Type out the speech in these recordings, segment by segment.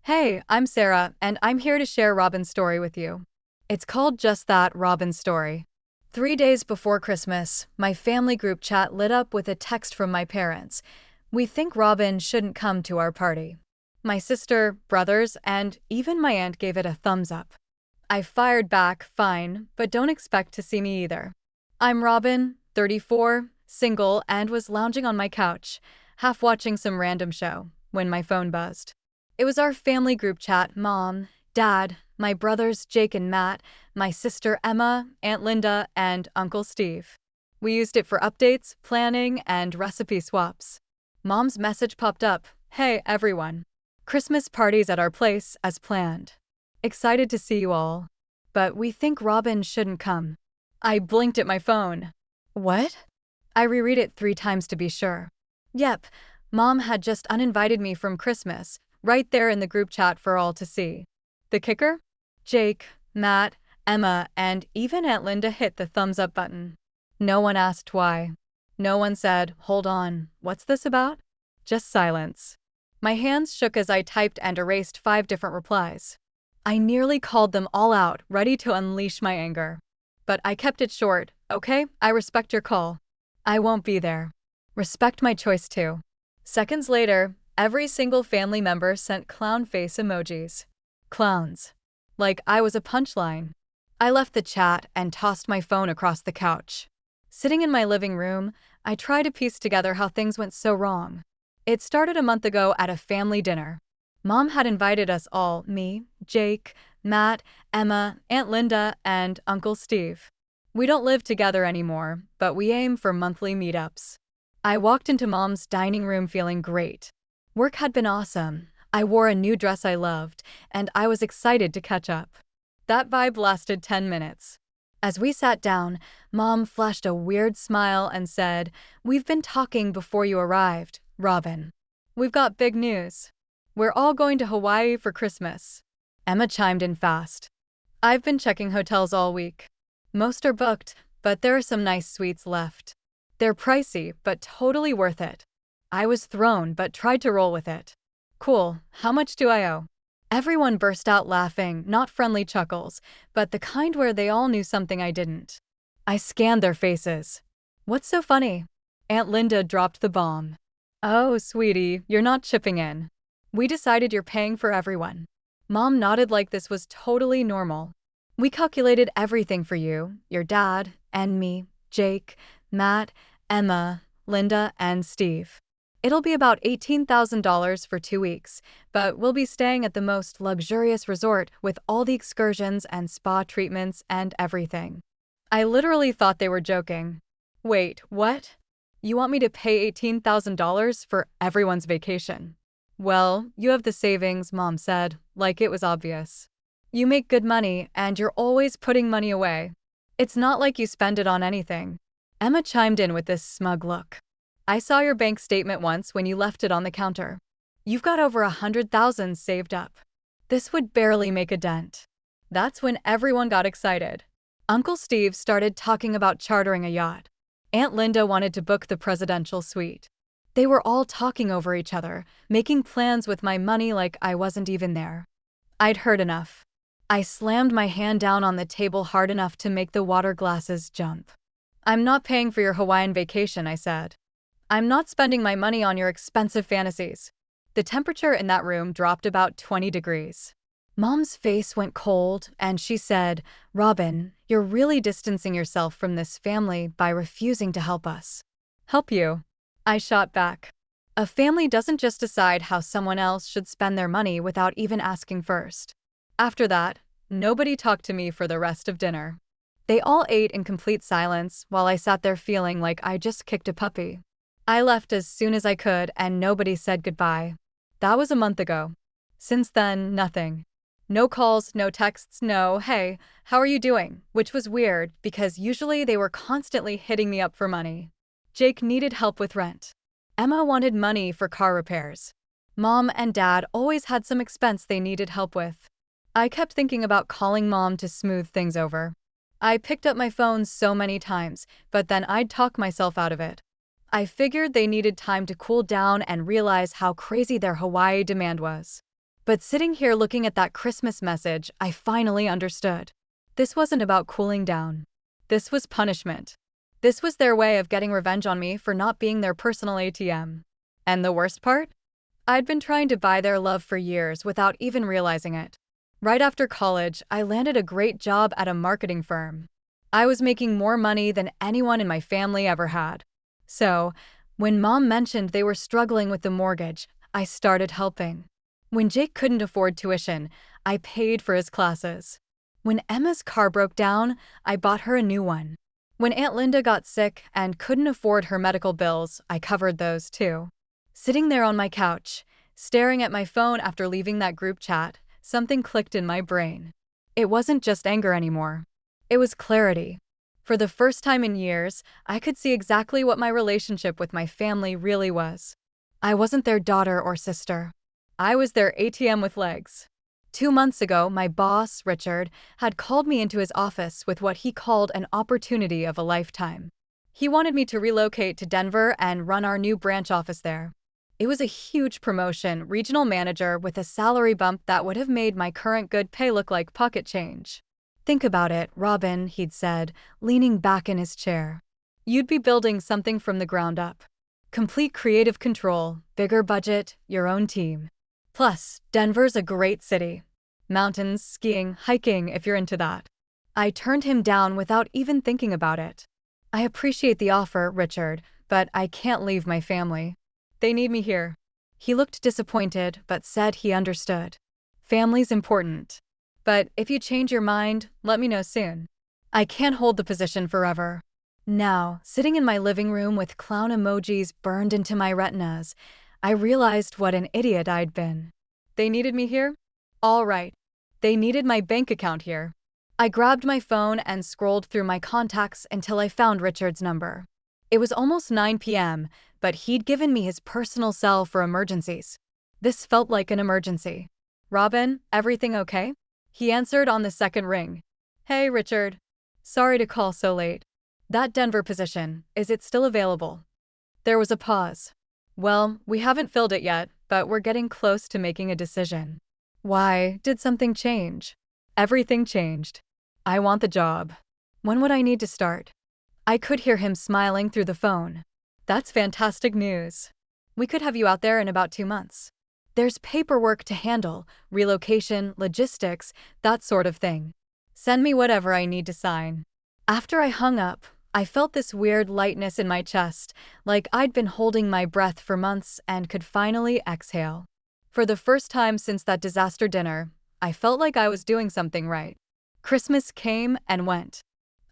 Hey, I'm Sarah, and I'm here to share Robin's story with you. It's called just that, Robin's story. 3 days before Christmas, my family group chat lit up with a text from my parents. We think Robin shouldn't come to our party. My sister, brothers, and even my aunt gave it a thumbs up. I fired back, fine, but don't expect to see me either. I'm Robin, 34, single, and was lounging on my couch, half watching some random show, when my phone buzzed. It was our family group chat: mom, dad, my brothers Jake and Matt, my sister Emma, Aunt Linda, and Uncle Steve. We used it for updates, planning, and recipe swaps. Mom's message popped up: "Hey, everyone. Christmas party's at our place, as planned. Excited to see you all. But we think Robin shouldn't come." I blinked at my phone. What? I reread it 3 times to be sure. Yep, Mom had just uninvited me from Christmas, right there in the group chat for all to see. The kicker? Jake, Matt, Emma, and even Aunt Linda hit the thumbs up button. No one asked why. No one said, "Hold on, what's this about?" Just silence. My hands shook as I typed and erased 5 different replies. I nearly called them all out, ready to unleash my anger. But I kept it short. "Okay, I respect your call. I won't be there. Respect my choice too." Seconds later, every single family member sent clown face emojis. Clowns. Like I was a punchline. I left the chat and tossed my phone across the couch. Sitting in my living room, I tried to piece together how things went so wrong. It started a month ago at a family dinner. Mom had invited us all: me, Jake, Matt, Emma, Aunt Linda, and Uncle Steve. We don't live together anymore, but we aim for monthly meetups. I walked into Mom's dining room feeling great. Work had been awesome. I wore a new dress I loved, and I was excited to catch up. That vibe lasted 10 minutes. As we sat down, Mom flashed a weird smile and said, "We've been talking before you arrived, Robin. We've got big news. We're all going to Hawaii for Christmas." Emma chimed in fast. "I've been checking hotels all week. Most are booked, but there are some nice suites left. They're pricey, but totally worth it." I was thrown, but tried to roll with it. "Cool, how much do I owe?" Everyone burst out laughing, not friendly chuckles, but the kind where they all knew something I didn't. I scanned their faces. "What's so funny?" Aunt Linda dropped the bomb. "Oh, sweetie, you're not chipping in. We decided you're paying for everyone." Mom nodded like this was totally normal. "We calculated everything for you, your dad, and me, Jake, Matt, Emma, Linda, and Steve. It'll be about $18,000 for 2 weeks, but we'll be staying at the most luxurious resort with all the excursions and spa treatments and everything." I literally thought they were joking. "Wait, what? You want me to pay $18,000 for everyone's vacation?" "Well, you have the savings," Mom said, like it was obvious. "You make good money, and you're always putting money away. It's not like you spend it on anything." Emma chimed in with this smug look. "I saw your bank statement once when you left it on the counter. You've got over 100,000 saved up. This would barely make a dent." That's when everyone got excited. Uncle Steve started talking about chartering a yacht. Aunt Linda wanted to book the presidential suite. They were all talking over each other, making plans with my money like I wasn't even there. I'd heard enough. I slammed my hand down on the table hard enough to make the water glasses jump. "I'm not paying for your Hawaiian vacation," I said. "I'm not spending my money on your expensive fantasies." The temperature in that room dropped about 20 degrees. Mom's face went cold, and she said, "Robin, you're really distancing yourself from this family by refusing to help us." "Help you?" I shot back. "A family doesn't just decide how someone else should spend their money without even asking first." After that, nobody talked to me for the rest of dinner. They all ate in complete silence while I sat there feeling like I just kicked a puppy. I left as soon as I could, and nobody said goodbye. That was a month ago. Since then, nothing. No calls, no texts, no "Hey, how are you doing?" which was weird because usually they were constantly hitting me up for money. Jake needed help with rent. Emma wanted money for car repairs. Mom and Dad always had some expense they needed help with. I kept thinking about calling Mom to smooth things over. I picked up my phone so many times, but then I'd talk myself out of it. I figured they needed time to cool down and realize how crazy their Hawaii demand was. But sitting here looking at that Christmas message, I finally understood. This wasn't about cooling down. This was punishment. This was their way of getting revenge on me for not being their personal ATM. And the worst part? I'd been trying to buy their love for years without even realizing it. Right after college, I landed a great job at a marketing firm. I was making more money than anyone in my family ever had. So, when Mom mentioned they were struggling with the mortgage, I started helping. When Jake couldn't afford tuition, I paid for his classes. When Emma's car broke down, I bought her a new one. When Aunt Linda got sick and couldn't afford her medical bills, I covered those too. Sitting there on my couch, staring at my phone after leaving that group chat, something clicked in my brain. It wasn't just anger anymore. It was clarity. For the first time in years, I could see exactly what my relationship with my family really was. I wasn't their daughter or sister. I was their ATM with legs. 2 months ago, my boss, Richard, had called me into his office with what he called an opportunity of a lifetime. He wanted me to relocate to Denver and run our new branch office there. It was a huge promotion, regional manager with a salary bump that would have made my current good pay look like pocket change. Think about it, Robin, he'd said, leaning back in his chair. You'd be building something from the ground up. Complete creative control, bigger budget, your own team. Plus, Denver's a great city. Mountains, skiing, hiking, if you're into that. I turned him down without even thinking about it. I appreciate the offer, Richard, but I can't leave my family. They need me here. He looked disappointed, but said he understood. Family's important. But if you change your mind, let me know soon. I can't hold the position forever. Now, sitting in my living room with clown emojis burned into my retinas, I realized what an idiot I'd been. They needed me here? All right. They needed my bank account here. I grabbed my phone and scrolled through my contacts until I found Richard's number. It was almost 9 p.m., but he'd given me his personal cell for emergencies. This felt like an emergency. Robin, everything okay? He answered on the second ring. Hey, Richard. Sorry to call so late. That Denver position, is it still available? There was a pause. Well, we haven't filled it yet, but we're getting close to making a decision. Why, did something change? Everything changed. I want the job. When would I need to start? I could hear him smiling through the phone. That's fantastic news. We could have you out there in about 2 months. There's paperwork to handle, relocation, logistics, that sort of thing. Send me whatever I need to sign. After I hung up, I felt this weird lightness in my chest, like I'd been holding my breath for months and could finally exhale. For the first time since that disaster dinner, I felt like I was doing something right. Christmas came and went.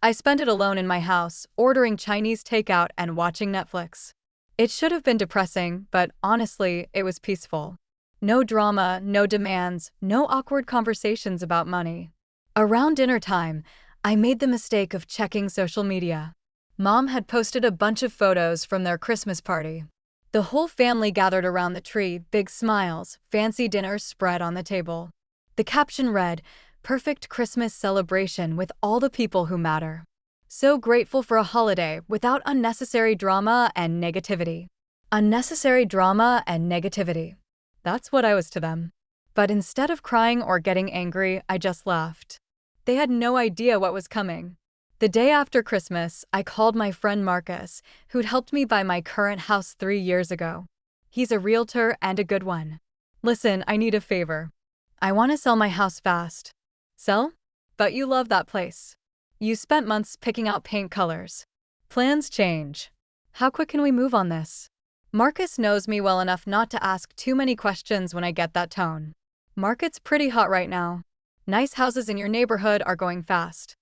I spent it alone in my house, ordering Chinese takeout and watching Netflix. It should have been depressing, but honestly, it was peaceful. No drama, no demands, no awkward conversations about money. Around dinner time, I made the mistake of checking social media. Mom had posted a bunch of photos from their Christmas party. The whole family gathered around the tree, big smiles, fancy dinner spread on the table. The caption read, "Perfect Christmas celebration with all the people who matter. So grateful for a holiday without unnecessary drama and negativity." Unnecessary drama and negativity. That's what I was to them. But instead of crying or getting angry, I just laughed. They had no idea what was coming. The day after Christmas, I called my friend Marcus, who'd helped me buy my current house 3 years ago. He's a realtor and a good one. Listen, I need a favor. I want to sell my house fast. Sell? But you love that place. You spent months picking out paint colors. Plans change. How quick can we move on this? Marcus knows me well enough not to ask too many questions when I get that tone. Market's pretty hot right now. Nice houses in your neighborhood are going fast.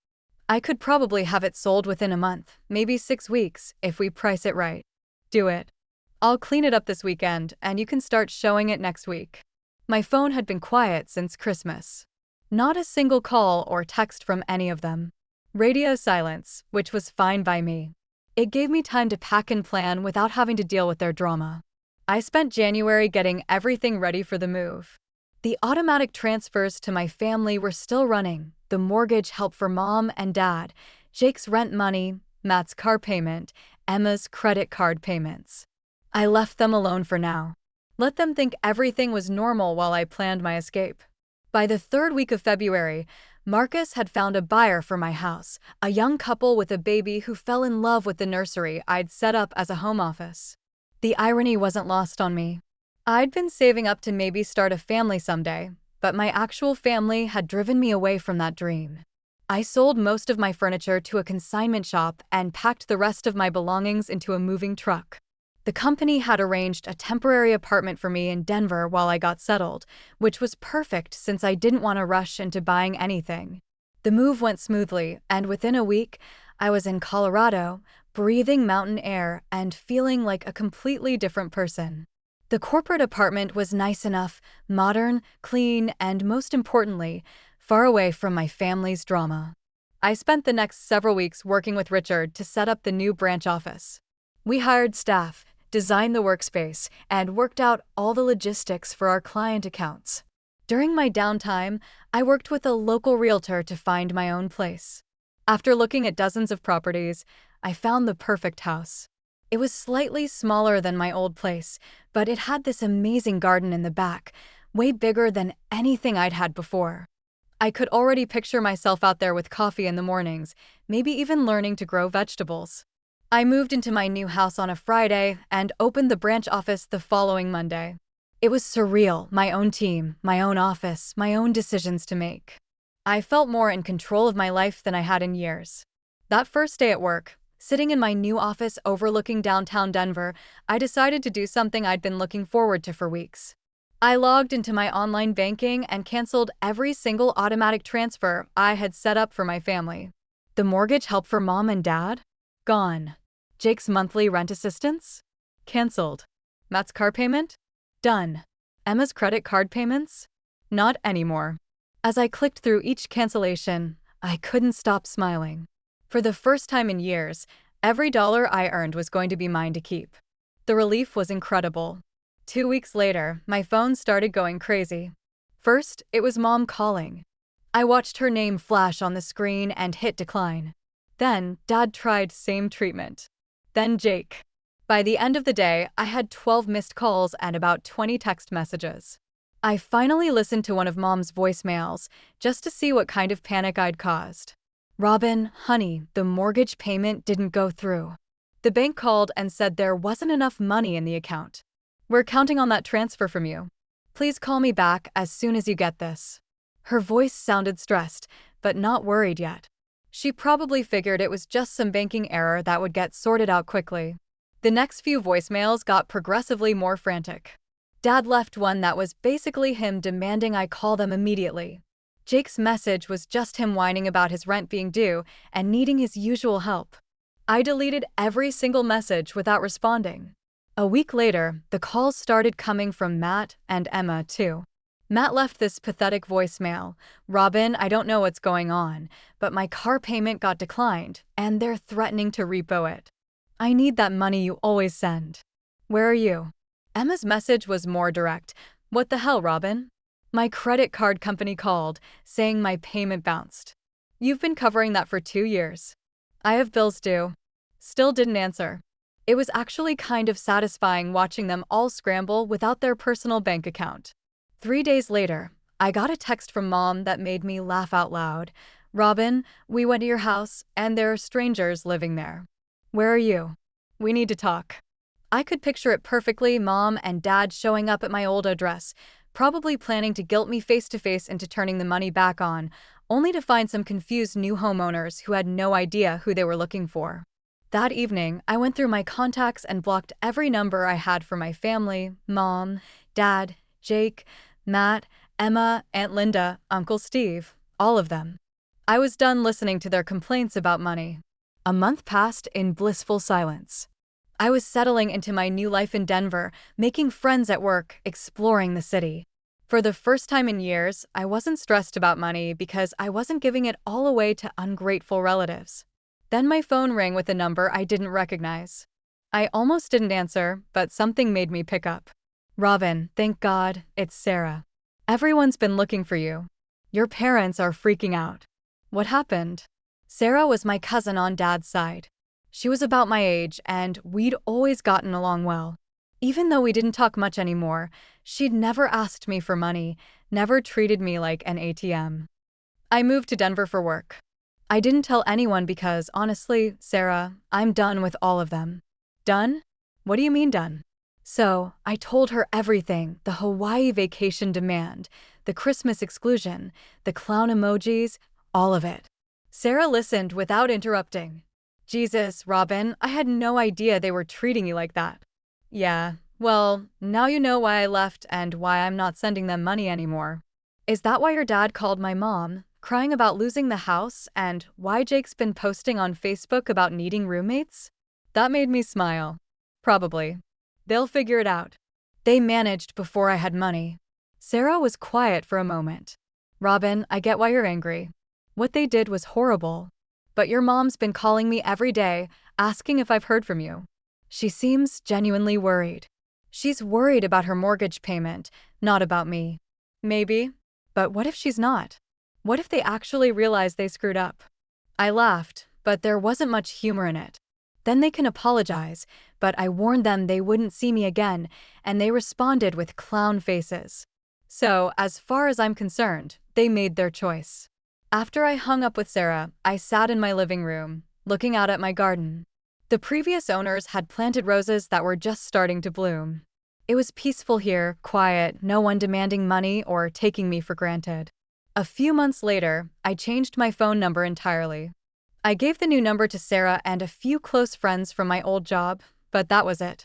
I could probably have it sold within a month, maybe 6 weeks, if we price it right. Do it. I'll clean it up this weekend, and you can start showing it next week. My phone had been quiet since Christmas. Not a single call or text from any of them. Radio silence, which was fine by me. It gave me time to pack and plan without having to deal with their drama. I spent January getting everything ready for the move. The automatic transfers to my family were still running, the mortgage help for Mom and Dad, Jake's rent money, Matt's car payment, Emma's credit card payments. I left them alone for now. Let them think everything was normal while I planned my escape. By the third week of February, Marcus had found a buyer for my house, a young couple with a baby who fell in love with the nursery I'd set up as a home office. The irony wasn't lost on me. I'd been saving up to maybe start a family someday, but my actual family had driven me away from that dream. I sold most of my furniture to a consignment shop and packed the rest of my belongings into a moving truck. The company had arranged a temporary apartment for me in Denver while I got settled, which was perfect since I didn't want to rush into buying anything. The move went smoothly, and within a week, I was in Colorado, breathing mountain air and feeling like a completely different person. The corporate apartment was nice enough, modern, clean, and most importantly, far away from my family's drama. I spent the next several weeks working with Richard to set up the new branch office. We hired staff, designed the workspace, and worked out all the logistics for our client accounts. During my downtime, I worked with a local realtor to find my own place. After looking at dozens of properties, I found the perfect house. It was slightly smaller than my old place, but it had this amazing garden in the back, way bigger than anything I'd had before. I could already picture myself out there with coffee in the mornings, maybe even learning to grow vegetables. I moved into my new house on a Friday and opened the branch office the following Monday. It was surreal, my own team, my own office, my own decisions to make. I felt more in control of my life than I had in years. That first day at work, sitting in my new office overlooking downtown Denver, I decided to do something I'd been looking forward to for weeks. I logged into my online banking and canceled every single automatic transfer I had set up for my family. The mortgage help for mom and dad? Gone. Jake's monthly rent assistance? Cancelled. Matt's car payment? Done. Emma's credit card payments? Not anymore. As I clicked through each cancellation, I couldn't stop smiling. For the first time in years, every dollar I earned was going to be mine to keep. The relief was incredible. 2 weeks later, my phone started going crazy. First, it was Mom calling. I watched her name flash on the screen and hit decline. Then, Dad tried same treatment. Then Jake. By the end of the day, I had 12 missed calls and about 20 text messages. I finally listened to one of Mom's voicemails, just to see what kind of panic I'd caused. "Robin, honey, the mortgage payment didn't go through. The bank called and said there wasn't enough money in the account. We're counting on that transfer from you. Please call me back as soon as you get this." Her voice sounded stressed, but not worried yet. She probably figured it was just some banking error that would get sorted out quickly. The next few voicemails got progressively more frantic. Dad left one that was basically him demanding I call them immediately. Jake's message was just him whining about his rent being due and needing his usual help. I deleted every single message without responding. A week later, the calls started coming from Matt and Emma, too. Matt left this pathetic voicemail. "Robin, I don't know what's going on, but my car payment got declined, and they're threatening to repo it. I need that money you always send. Where are you?" Emma's message was more direct. "What the hell, Robin? My credit card company called, saying my payment bounced. You've been covering that for 2 years. I have bills due." Still didn't answer. It was actually kind of satisfying watching them all scramble without their personal bank account. 3 days later, I got a text from Mom that made me laugh out loud. "Robin, we went to your house, and there are strangers living there. Where are you? We need to talk." I could picture it perfectly, Mom and Dad showing up at my old address, probably planning to guilt me face-to-face into turning the money back on, only to find some confused new homeowners who had no idea who they were looking for. That evening, I went through my contacts and blocked every number I had for my family: Mom, Dad, Jake, Matt, Emma, Aunt Linda, Uncle Steve, all of them. I was done listening to their complaints about money. A month passed in blissful silence. I was settling into my new life in Denver, making friends at work, exploring the city. For the first time in years, I wasn't stressed about money because I wasn't giving it all away to ungrateful relatives. Then my phone rang with a number I didn't recognize. I almost didn't answer, but something made me pick up. "Robin, thank God, it's Sarah. Everyone's been looking for you. Your parents are freaking out." What happened? Sarah was my cousin on Dad's side. She was about my age, and we'd always gotten along well. Even though we didn't talk much anymore, she'd never asked me for money, never treated me like an ATM. I moved to Denver for work. I didn't tell anyone because, honestly, Sarah, I'm done with all of them. Done? What do you mean done? So, I told her everything: the Hawaii vacation demand, the Christmas exclusion, the clown emojis, all of it. Sarah listened without interrupting. Jesus, Robin, I had no idea they were treating you like that. Yeah, well, now you know why I left and why I'm not sending them money anymore. Is that why your dad called my mom, crying about losing the house, and why Jake's been posting on Facebook about needing roommates? That made me smile. Probably. They'll figure it out. They managed before I had money. Sarah was quiet for a moment. Robin, I get why you're angry. What they did was horrible. But your mom's been calling me every day, asking if I've heard from you. She seems genuinely worried. She's worried about her mortgage payment, not about me. Maybe. But what if she's not? What if they actually realize they screwed up? I laughed, but there wasn't much humor in it. Then they can apologize, but I warned them they wouldn't see me again, and they responded with clown faces. So, as far as I'm concerned, they made their choice. After I hung up with Sarah, I sat in my living room, looking out at my garden. The previous owners had planted roses that were just starting to bloom. It was peaceful here, quiet, no one demanding money or taking me for granted. A few months later, I changed my phone number entirely. I gave the new number to Sarah and a few close friends from my old job, but that was it.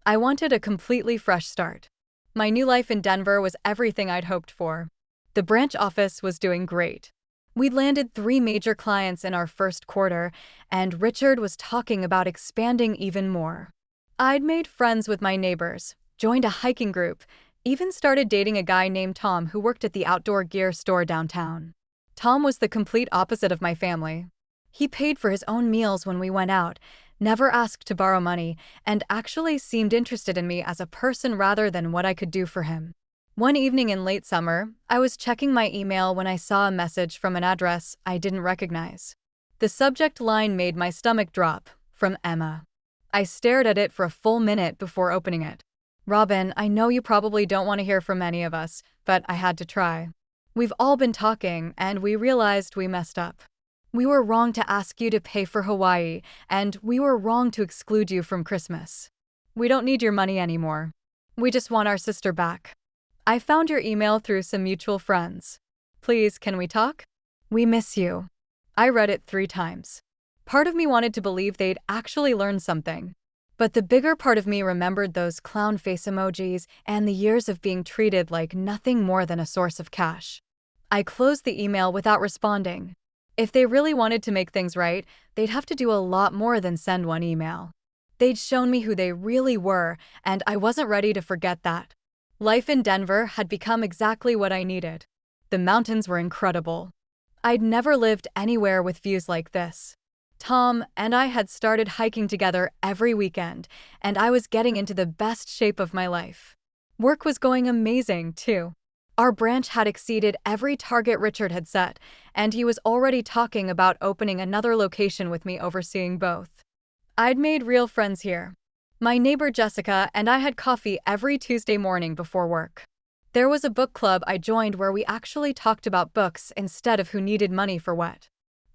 I wanted a completely fresh start. My new life in Denver was everything I'd hoped for. The branch office was doing great. We'd landed 3 major clients in our first quarter, and Richard was talking about expanding even more. I'd made friends with my neighbors, joined a hiking group, even started dating a guy named Tom who worked at the outdoor gear store downtown. Tom was the complete opposite of my family. He paid for his own meals when we went out, never asked to borrow money, and actually seemed interested in me as a person rather than what I could do for him. One evening in late summer, I was checking my email when I saw a message from an address I didn't recognize. The subject line made my stomach drop, from Emma. I stared at it for a full minute before opening it. Robin, I know you probably don't want to hear from any of us, but I had to try. We've all been talking, and we realized we messed up. We were wrong to ask you to pay for Hawaii, and we were wrong to exclude you from Christmas. We don't need your money anymore. We just want our sister back. I found your email through some mutual friends. Please, can we talk? We miss you. I read it 3 times. Part of me wanted to believe they'd actually learned something. But the bigger part of me remembered those clown face emojis and the years of being treated like nothing more than a source of cash. I closed the email without responding. If they really wanted to make things right, they'd have to do a lot more than send one email. They'd shown me who they really were, and I wasn't ready to forget that. Life in Denver had become exactly what I needed. The mountains were incredible. I'd never lived anywhere with views like this. Tom and I had started hiking together every weekend, and I was getting into the best shape of my life. Work was going amazing, too. Our branch had exceeded every target Richard had set, and he was already talking about opening another location with me overseeing both. I'd made real friends here. My neighbor Jessica and I had coffee every Tuesday morning before work. There was a book club I joined where we actually talked about books instead of who needed money for what.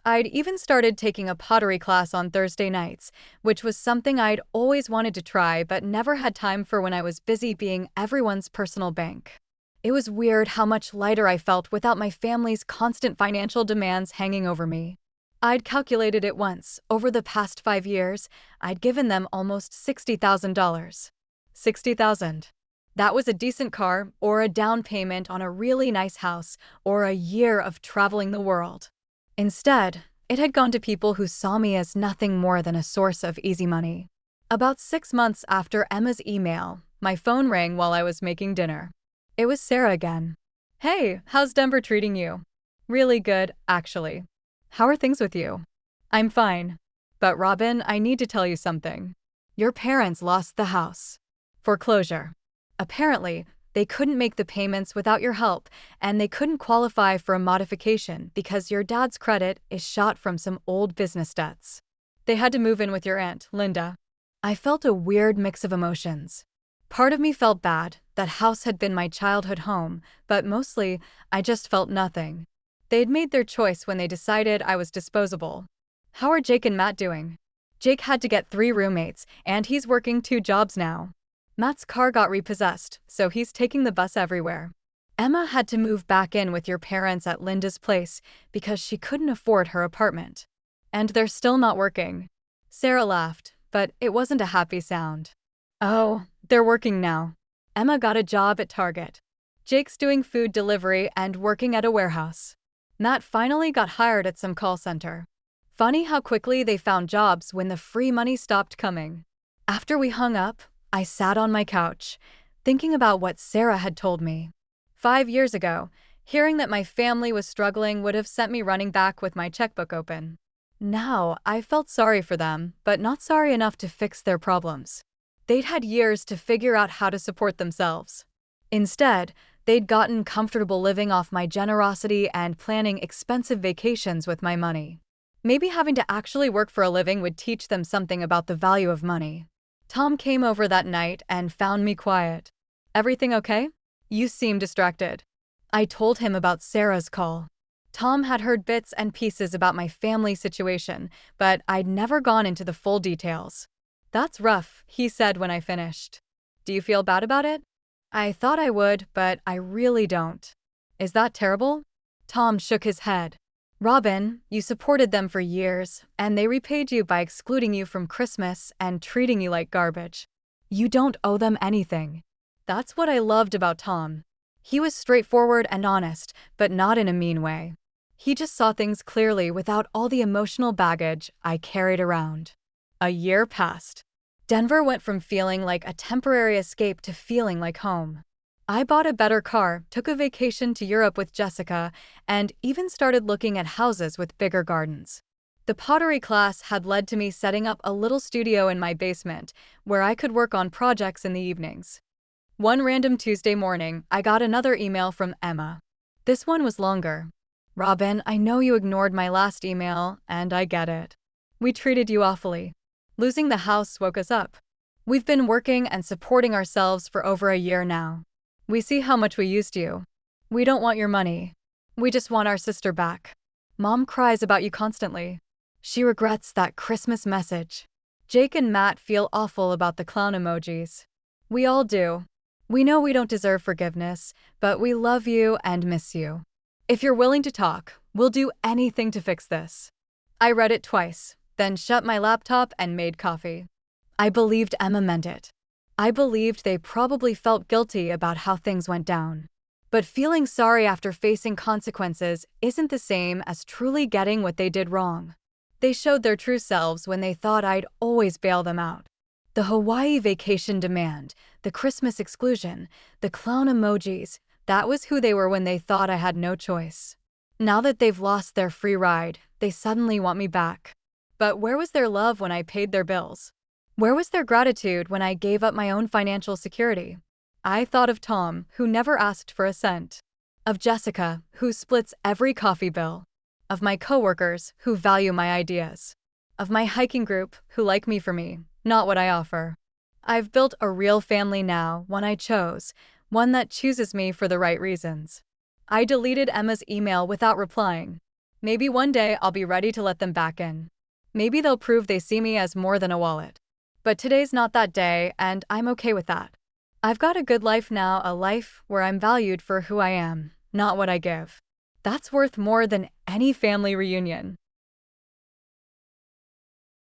I'd even started taking a pottery class on Thursday nights, which was something I'd always wanted to try but never had time for when I was busy being everyone's personal bank. It was weird how much lighter I felt without my family's constant financial demands hanging over me. I'd calculated it once. Over the past 5 years, I'd given them almost $60,000. $60,000. That was a decent car, or a down payment on a really nice house, or a year of traveling the world. Instead, it had gone to people who saw me as nothing more than a source of easy money. About 6 months after Emma's email, my phone rang while I was making dinner. It was Sarah again. Hey, how's Denver treating you? Really good, actually. How are things with you? I'm fine. But Robin, I need to tell you something. Your parents lost the house. Foreclosure. Apparently, they couldn't make the payments without your help, and they couldn't qualify for a modification because your dad's credit is shot from some old business debts. They had to move in with your aunt, Linda. I felt a weird mix of emotions. Part of me felt bad. That house had been my childhood home, but mostly, I just felt nothing. They'd made their choice when they decided I was disposable. How are Jake and Matt doing? Jake had to get 3 roommates, and he's working 2 jobs now. Matt's car got repossessed, so he's taking the bus everywhere. Emma had to move back in with your parents at Linda's place because she couldn't afford her apartment. And they're still not working. Sarah laughed, but it wasn't a happy sound. Oh, they're working now. Emma got a job at Target. Jake's doing food delivery and working at a warehouse. Matt finally got hired at some call center. Funny how quickly they found jobs when the free money stopped coming. After we hung up, I sat on my couch, thinking about what Sarah had told me. 5 years ago, hearing that my family was struggling would have sent me running back with my checkbook open. Now, I felt sorry for them, but not sorry enough to fix their problems. They'd had years to figure out how to support themselves. Instead, they'd gotten comfortable living off my generosity and planning expensive vacations with my money. Maybe having to actually work for a living would teach them something about the value of money. Tom came over that night and found me quiet. "Everything okay? You seem distracted." I told him about Sarah's call. Tom had heard bits and pieces about my family situation, but I'd never gone into the full details. "That's rough," he said when I finished. "Do you feel bad about it?" I thought I would, but I really don't. "Is that terrible?" Tom shook his head. "Robin, you supported them for years, and they repaid you by excluding you from Christmas and treating you like garbage. You don't owe them anything." That's what I loved about Tom. He was straightforward and honest, but not in a mean way. He just saw things clearly without all the emotional baggage I carried around. A year passed. Denver went from feeling like a temporary escape to feeling like home. I bought a better car, took a vacation to Europe with Jessica, and even started looking at houses with bigger gardens. The pottery class had led to me setting up a little studio in my basement, where I could work on projects in the evenings. One random Tuesday morning, I got another email from Emma. This one was longer. "Robin, I know you ignored my last email, and I get it. We treated you awfully. Losing the house woke us up. We've been working and supporting ourselves for over a year now. We see how much we used you. We don't want your money. We just want our sister back. Mom cries about you constantly. She regrets that Christmas message. Jake and Matt feel awful about the clown emojis. We all do. We know we don't deserve forgiveness, but we love you and miss you. If you're willing to talk, we'll do anything to fix this." I read it twice, then shut my laptop and made coffee. I believed Emma meant it. I believed they probably felt guilty about how things went down. But feeling sorry after facing consequences isn't the same as truly getting what they did wrong. They showed their true selves when they thought I'd always bail them out. The Hawaii vacation demand, the Christmas exclusion, the clown emojis, that was who they were when they thought I had no choice. Now that they've lost their free ride, they suddenly want me back. But where was their love when I paid their bills? Where was their gratitude when I gave up my own financial security? I thought of Tom, who never asked for a cent. Of Jessica, who splits every coffee bill. Of my coworkers, who value my ideas. Of my hiking group, who like me for me, not what I offer. I've built a real family now, one I chose, one that chooses me for the right reasons. I deleted Emma's email without replying. Maybe one day I'll be ready to let them back in. Maybe they'll prove they see me as more than a wallet. But today's not that day, and I'm okay with that. I've got a good life now, a life where I'm valued for who I am, not what I give. That's worth more than any family reunion.